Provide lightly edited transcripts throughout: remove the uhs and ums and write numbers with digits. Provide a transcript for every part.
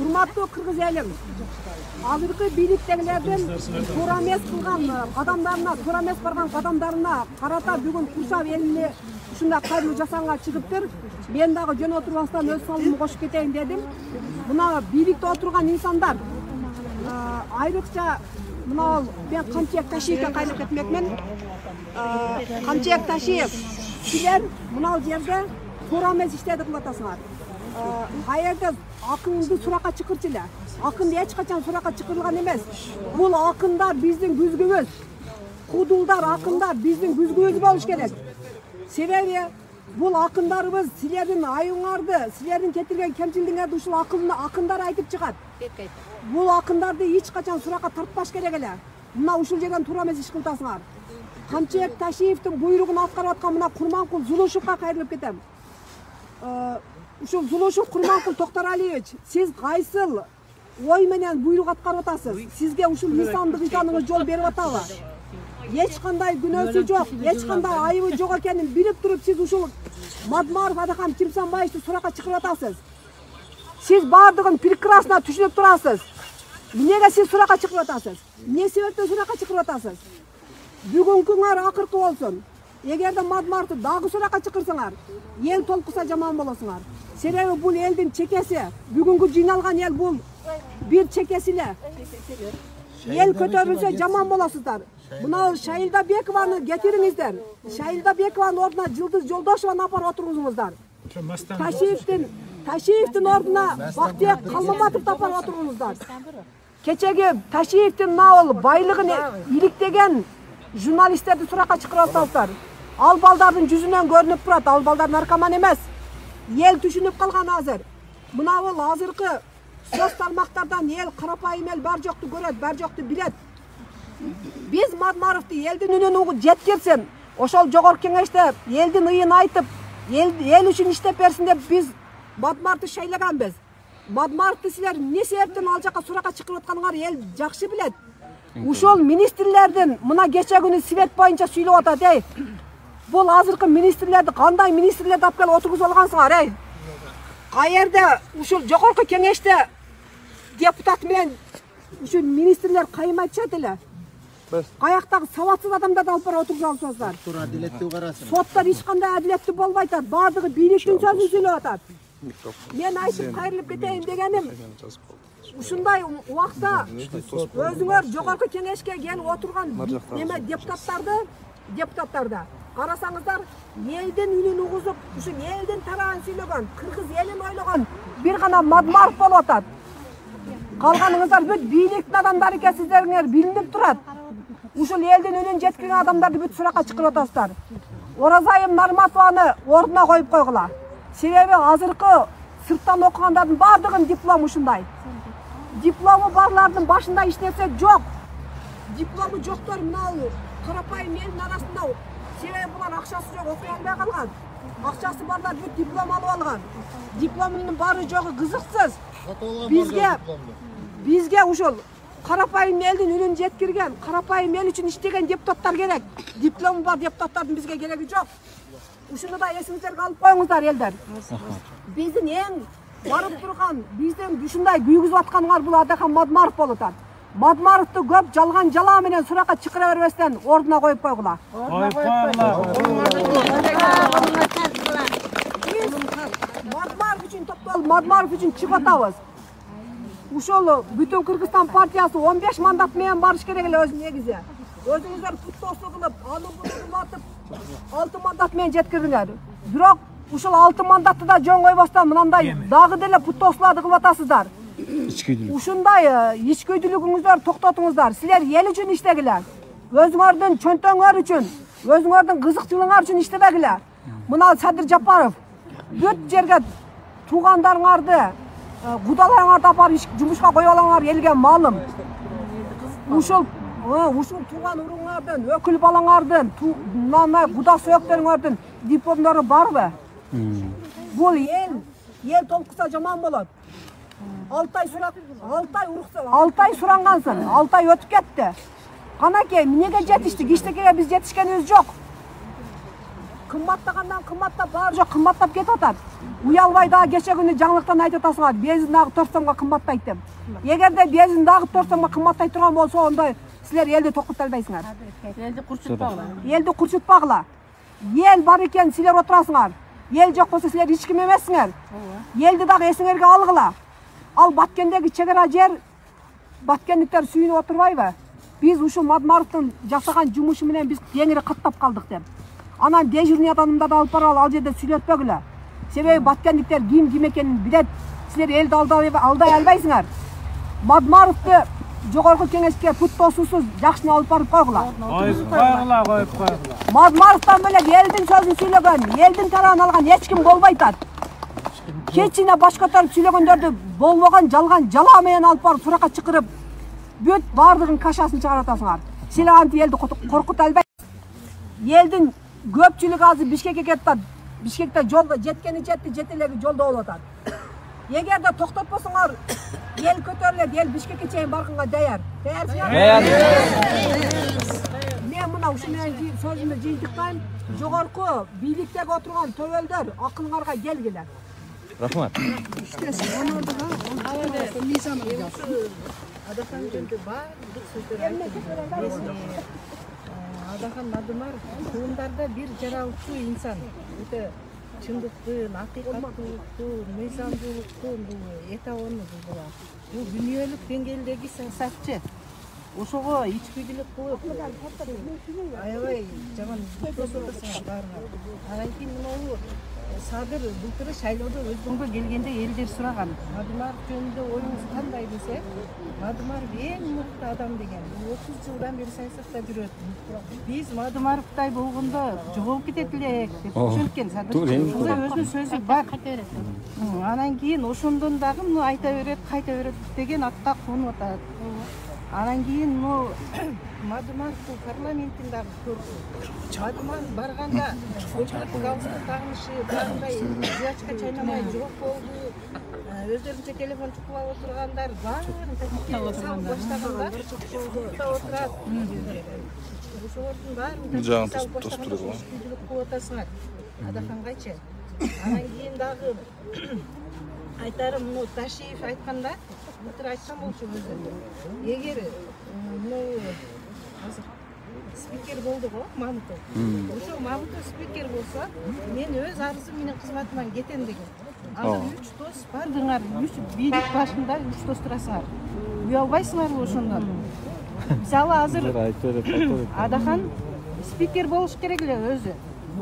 Урматтуу кыргыз элим, азыркы бийликтегилердин туура эмес кылган кадамдарына, туура эмес барган кадамдарына карата бүгүн Курчап элине ушундай кайрылуу жасаганга чыгыптыр. Мен дагы жөн отурбастан өз салымды кошуп кетейин дедим. Мына бийликте отурган инсандар, айрыкча мына мен Камчыбек Ташиевке кайрылып кетмекмин. Камчыбек Ташиев, силер мына жерде туура эмес иштерди кылып атасыңар. Каерде акынды суракка чакырчу эле. Акын эч качан суракка чакырылган эмес. Бул акындар биздин күзгүбүз. Кудулдар, акындар биздин күзгүбүз болуш керек. Себеби бул акындарыбыз силердин айыңарды, силердин кетирген кемчилдигиңерди ушул акындар айтып чыгат. Бул акындарды эч качан суракка тартпаш керек эле. Мына ушул жерден туура эмес иш кылтасыңар. Камчыбек Ташиевдин буйругун аткарып аткан мына Курманкул Зулушевга кайрылып кетем. Ушул Зулушев Курманкул Токтаралиевич, сиз кайсыл ой менен буйрук аткарып атасыз? Сизге ушул мисандык ишаныңыз жол берип атабы? Эч кандай күнөөсү жок, эч кандай айыбы жок экенин билип туруп сиз ушул Мадмаров Адакам Кимсанбаевди суракка чакырып атасыз. Сиз бардыгын прекрасно түшүнүп турасыз. Эмнеге сиз суракка чакырып атасыз? Эмне себептен суракка чакырып атасыз? Бүгүнкүңөр акыркы болсун. Эгерде Мадмаровду дагы суракка чакырсаңар, эл толкуса жаман болосуңар. Себеби бул элдин чекеси, бүгүнкү жыйналган эл бул бир чекеси эле. Эл көтөрүлсө жаман болосуздар. Мына Шайилда Бекованы кетириңиздер. Шайилда Бекованын ордуна Жылдыз Жолдошованы апарып отургузуңуздар. Ташиевдин ордуна Бактиек Калмаматовду апарып отургузуңуздар. Кечеги Ташиевдин мына байлыгын иликтеген журналисттерди суракка чакырып атасыздар. Ал балдардын жүзүнөн көрүнүп турат, ал балдар наркоман эмес. Ел түшүнүп калган азыр. Мына бул азыркы соц тармактардан эл карапайым эл бар жокту көрөт, бар жокту билет. Биз Мадмаровду элдин үнүн угуп жеткирсин, ошол жогорку кеңеште элдин ыйын айтып, эл үчүн иштеп берсин деп биз Мадмаровду шайлаганбыз. Мадмаровду силер эмне себептен ал жака суракка чакырып атканыңар эл жакшы билет. Ушол министрлердин мына кече күнү свет боюнча сүйлөп атат, эй. Бул азыркы министрлерди кандай министрлерди алып келип отургузуп алгансыңар, эй? Каерде ушул жогорку кеңеште депутат менен ушул министрлер кайым айтышат эле? Каяктагы сабатсыз адамдарды алып барып отургузуп алсаңыздар. Адилеттүү карасын. Соттор эч кандай адилеттүү болбой атат, баардыгы бийликтин сөзүн сүйлөп атат. Мен айтып кайрылып кетейин дегеним, ушундай убакта өзүңөр жогорку кеңешке келип отурган депутаттарды карасаңыздар, элдин үнүн угузуп, ушу элдин тарабын сүйлөгөн, кыргыз элин ойлогон бир гана Мадмаров болуп атат. Калганыңыздар бүт бийликтин адамдары экенсиздериңер билинип турат. Ушул элдин үнүн жеткирген адамдарды бүт суракка чакырып атасыздар. Оразайым Нарматованы ордуна коюп койгула. Себеби азыркы сырттан окугандардын баардыгынын диплому ушундай. Диплому барлардын башында эч нерсе жок. Диплому жоктор мына карапайым элдин арасында. Себеби булар акчасы жок, окуй албай калган. Акчасы барлар бүт диплом алып алган. Дипломунун баары жогу кызыксыз. Бизге ушул карапайым элдин үнүн жеткирген, карапайым эл үчүн иштеген депутаттар керек. Диплому бар депутаттардын бизге кереги жок. Ушуну да эсиңиздерге алып коюңуздар элдер. Биздин эң барып турган, биздин ушундай күйгүзүп атканыңар бул Адакам Мадмаров болуп атат. Мадмаровду көп жалган жала менен суракка чакыра бербестен ордуна коюп койгула. Мадмаров үчүн токтолуп, Мадмаров үчүн чыгып атабыз. Ушул бүтүн Кыргызстан партиясы 15 мандат менен барыш керек эле өзү негизи. Өзүңүздөр путтоосу кылып, аны буну кылатып 6 мандат менен жеткирдиңер. Бирок ушул 6 мандатты да жөн койбостон мындай дагы деле путтоосуларды кылып атасыздар. Ушундай ичкөйдүүлүгүңүздөрдү токтотуңуздар. Силер эл үчүн иштегиле. Өзүңөрдүн чөнтөңөр үчүн, өзүңөрдүн кызыкчылыгыңар үчүн иштебегиле. Мына Садыр Жапаров бүт жерге туугандарыңарды, кудаларыңарды апарып жумушка коюп алаңар элге маалым. Ушул тууган уруңардын, өкүл балаңардын, куда сөөктөрүңөрдүн дипломдору барбы? Бул эл толкуса жаман болот. 6 ай сурангансың, 6 ай өтүп кетти. Канакей, эмнеге жетиштик? Иштекеге биз жетишкенибиз жок. кымбаттагандан кымбаттап баары жок кымбаттап кетип атат. Уялбай дагы кече күнү жаңылыктан айтып атасыңар, бензин дагы 4 сомго кымбаттайт деп. Эгерде бензин дагы 4 сомго кымбаттай турган болсо, онда силер элди токута албайсыңар. Элди курчутпагыла. Элди курчутпагыла. Ел бар экен, силер отурасыңар. Ел жок болсо силер эч ким эмессиңер. Элди дагы эсиңерге алгыла. Ал Баткендеги чегара жер баткендиктер сүйүнүп отурбайбы? Биз ушул Мадмаровдун жасаган жумушу менен биз кеңири каттап калдык деп. Анан дежурный адамдарды алып барып ал жерде сүйлөтпөгүлө. Себеби баткендиктер ким экенин билет. Силер элди алдай албайсыңар. Мадмаровду жогорку кеңешке путтосусуз жакшыны алып барып койгула. Коюп койгула. Мадмаровдон бөлөк элдин сөзүн сүйлөгөн, элдин тарабын алган эч ким болбойт ат. Кечине баш көтөрүп сүйлөгөндөрдү болбогон жалган жала менен алып барып суракка чакырып, бүт бардыгын кашасын чыгарып атасыңар. Силер антип элди коркута албайсыңар. Элдин көпчүлүгү азыр Бишкекке кетип атат. Бишкекте жолдо жеткени жетти, жетелеги жолдо болуп атат. Эгерде токтотпосоңор, эл көтөрүлөт, эл Бишкекке чейин барганга даяр. Даярсыңарбы? Мен мына ушу менен сөзүмдү жыйынтыктайм. Жогорку бийликтеги отурган төбөлдөр акылыңарга келгиле. Рахмат. Адахан жөнүндө баардык сөздөр Адахан Мадымаров туундарда бир жаралчу инсан. Өтө чындыктын, акыйкаттуулукту, мыйзамдуулуктун эталону булар. Бул дүйнөлүк деңгээлдеги саясатчы. Ошого ичкилик кылып, аябай жаман көрсөтөсүң баарына. Анан кийин могу Садыр былтыры шайлоодо өздөргө келгенде элдер сураган. Мадымаров жөнүндө оюңуз кандай десе, Мадымаров эң мыкты адам деген. 30 жылдан бери саясатта жүрөт. Биз Мадымаровдай болгондо жоголуп кетет элек деп түшүнүккен Садыр. Ошондой өзүнүн сөзү бар. Анан кийин ошондон дагы айта берет деген атка конуп атат. Анан кийин Мадымаровдун парламенттин дагы көрсү. Мадымаров барганда галстук тагынышы, баарындай жуачка чайнамай жок болду. Өздөрүнчө телефон чукулап отургандар баарын баштаганда чукулап отурат. Ошолордун баарын кылып атасыңар. Адахангайчы. Анан кийин дагы айтарым Ташиев айтканда, былтыр айткан болчу өзү. Эгер азыр спикер болду го Мамытов. Ошо Мамытов спикер болсо, мен өз арызым менен кызматыман кетем деген. Азыр 3 дос бардыңар, 3 бийлик башында 3 дос турасыңар. Уялбайсыңарбы ошондон? Мисалы азыр Адахан спикер болуш керек эле өзү.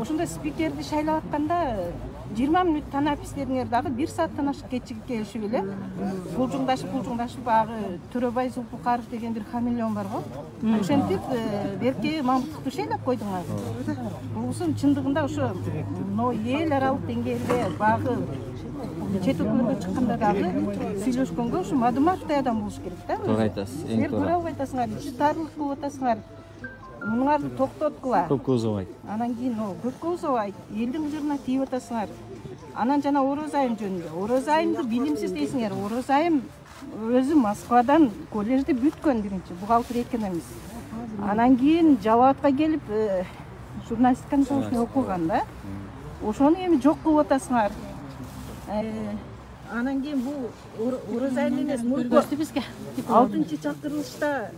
Ошондо спикерди шайлап атканда 20 мүнөт танапистериңер дагы 1 сааттан ашык кечигип келишип эле. Булжуңдашып агы Төрөбай Зулпукаров деген бир хамелеон бар го. Ошентип берки Мамытовду шайлап койдуңар. Бул чындыгында ошо эл аралык деңгээлде багы чет өлкөлөргө чыкканда дагы сүйлөшкөнгө ошо Мадымаровдай адам болуш керек да. Туура айтасыз. Силер туура айтасыңар, ичи тарлык кылып атасыңар. Мунуңарды токтоткула. Көпкө узабайт. Анан кийин көпкө узабайт. Элдин жырына тийип атасыңар. Анан жана Орозайым жөнүндө. Орозайымды билимсиз дейсиңер. Орозайым өзү Москвадан коллежди бүткөн биринчи, бухгалтер экономист. Анан кийин Жалалатка келип журналистиканы соосун окуган да. Ошону эми жок кылып атасыңар. Анан кийин бул Орозайым эмес, мурду бизге 6-чакырылышта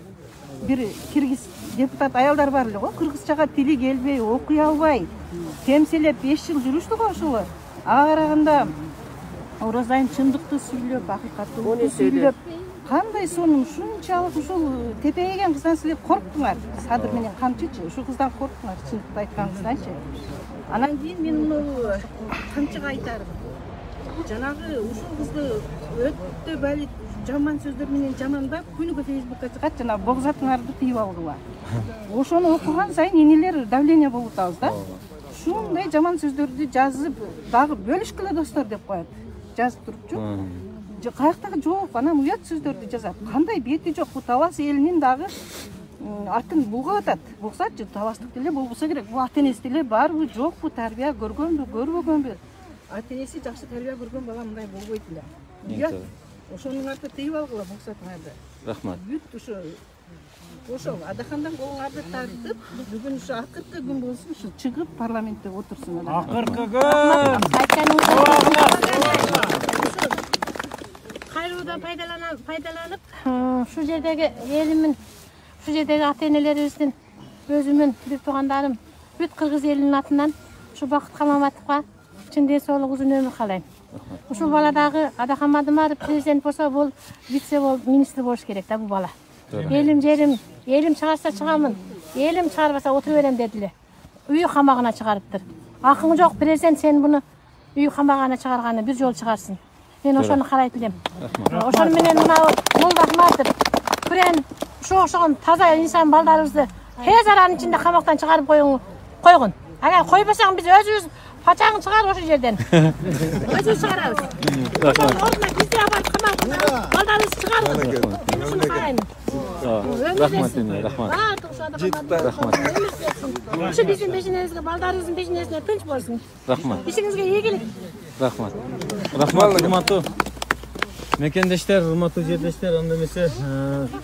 бир киргиз депутат аялдар бар эле го, кыргызчага тили келбей, окуй албай, темселеп 5 жыл жүрүштү го ошолор. Ага караганда Орозайым чындыкты сүйлөп, акыйкаттуулукту сүйлөп, кандай сонун ушунчалык ушул тепеген кыздан силер корктуңар. Садыр менен камчычы, ушул кыздан корктуңар, чындыкты айтканыңызданчы. Анан кийин мен муну камчыга айтарым. Жанагы ушул кызды өтө бали жаман сөздөр менен жамандап, күнүгө Фейсбукка чыгат, жана богзатыңарды тийип алгыла. Ошону окуган сайын энелер давление болуп атабыз да. Ушундай жаман сөздөрдү жазып, дагы бөлүшкүлө достор деп коет. Жазып турупчу. Каяктагы жок, анан уят сөздөрдү жазат. Кандай бети жок, бул Талас элинин дагы атын булгап атат. Буксачы, таластык деле болбосо керек. Бул ата-энеси деле барбы, жокпу, тарбия көргөнбү, көрбөгөнбү? Ата-энеси жакшы тарбия көргөн бала мындай болбойт эле. Уят. Ошонун арты тийип алгыла буксатыңарды. Рахмат. Бүт ушу ошо адахандан колуңарды тартып бүгүн ушу акыркы күн болсун ушу чыгып парламентте отурсун. Акыркы күн. Кайруудан пайдаланып, şu жердеги элимин, şu жердеги ата-энелерибиздин, өзүмүн, бүт туугандарым, бүт кыргыз элинин атынан ушу Бакыт Камаматовго чын денсаулык, узун өмүр каалайм. Ушул баладагы Адахан Мадымаров президент болсо, бул вице министр болуш керек да бул бала. Элим жерим, элим чыгарса чыгамын, элим чыгарбаса отуруп берем дедиле. Үй камагына чыгарыптыр. Акың жок президент, сен буну үй камагына чыгарганы бир жол чыгарсын. Мен ошону карайт элем. Ошону менен мына Молда Ахматов күрен ошогон таза инсан балдарыбызды тез аранын ичинде камактан чыгарып койгун. Ага койбосоң биз өзүбүз пачагын чыгарып ошол жерден. Өзүбүз чыгарабыз. Ордуна бизди алып камактан балдарыбызды чыгарбыз. Ошону карайм. Рахмат эне, рахмат. Рахмат. Ушу биздин бешинебизге, балдарыбыздын бешинесине тынч болсун. Рахмат. Ишиңизге ийгилик. Рахмат. Рахмат, урматтуу мекендештер, урматтуу жердештер, анда эмесе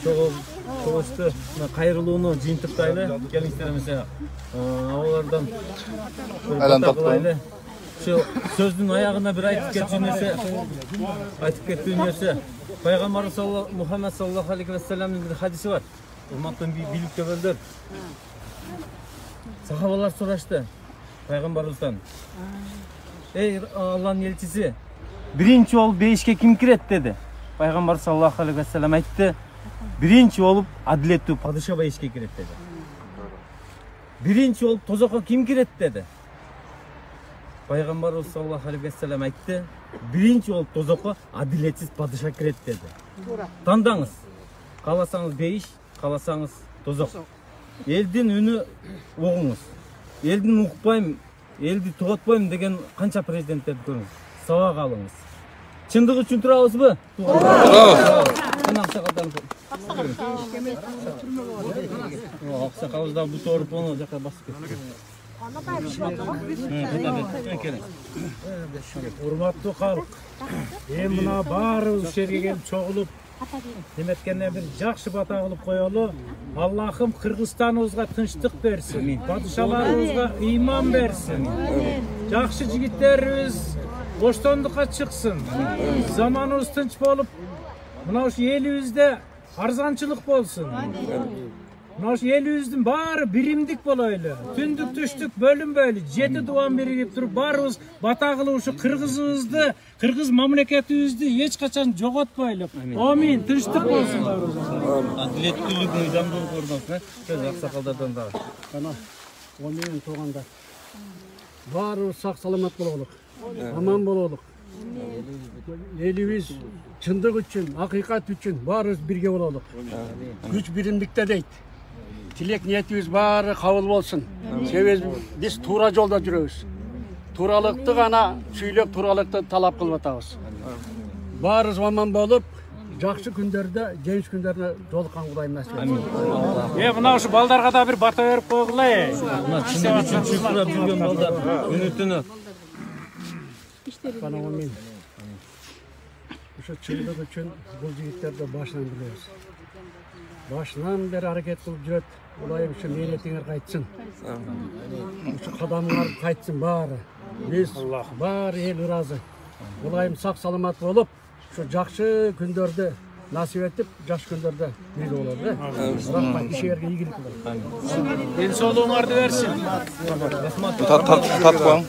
чогулушту кайрылууну жыйынтыктайлы. Келиңиздер эмесе абалардан айлантып. Şu sözdün ayağına bir aytıp kettiği nерсе, Peygamberimiz Muhammed sallallahu aleyhi ve sellem'in bir hadisi var. Ummattan bir bilik göbeldir. Sahabalar soraştı Peygamberimizden. Ey Allah'ın elçisi, birinci olup beyişke kim kiret dedi. Peygamber sallallahu aleyhi ve sellem aytты, birinci olup adiletli padişah beyişke kiret dedi. Birinci olup tozakka kim kiret dedi. Peygamberimiz sallallahu aleyhi ve sellem aytты, birinci olup tozakka adiletsiz padişah kiret dedi. Tandаңыз, kalasanız beyiş, kalasanız tozak. Eldin ünü oğunuz. Eldin uqpayım, eldi tuğatpayım degen kança prezidentlerdi görüңүз. Sabak alыңыз. Çındığı üçün turabız mı? Turabız. Аксакалыбызда бут оруп onu жака басып кетти. Урматтуу калк. Мына баарыбыз ушул жерге келип чогулуп, неметкенде бир жакшы бата кылып коелу. Аллахым Кыргызстаныбызга тынчтык берсин. Падышаларыбызга ыйман берсин. Жакшы жигиттерибиз боштондукка чыксын. Заманыбыз тынч болуп, мына ушу элибизде арзанчылык болсун. Mına şu elibizдің баары биримдик болойлу. Түндүк түштүк бөлүнбөйлү. 7 дуан биригип туруп барыбыз бата кылып ушу кыргызыбызды, кыргыз мамлекетибизди эч качан жоготпойлу. Амин. Тынчтык болсун баарыбызга. Адилеттүүлүк мыйзамдуулук орнотсун. Сөз аксакалдардан дагы. Ana, o менен туугандар. Баарыбыз сак саламат бололук. Аман бололук. Элибиз чындык үчүн, акыйкат үчүн баарыбыз бирге бололук. Күч биримдикте дейт. Tilek niyetimiz bari kabul olsun. Sebep biz tuğra yolda yürüyoruz. Tuğralıkta gana süylep tuğralıkta talap kılmatağız. Bari zaman bolup, жақсы күндерде, genç күндеріне жолыққан Құдайым насip етсін. Мына ушу балдарга да бир бата берип койгула. Мына чындык үчүн чыйкырап жүргөн балдар күнү-түнү. Канамын. Ошо чындык үчүн бул жигиттерди башынан билебиз. Başından beri hareket kılıp жүрөт. Ulayım şu meylettiğine kaytsın. Şu kadamlar kaytsın bari. Biz bari el razı. Ulayım sak salamat olup şu жақсы күндөрдө nasip etip жақсы күндөрдө bir olur. Rahmat işe yerге ийгилик болот. Денсаулыгыңарды берсин. Тат коюң.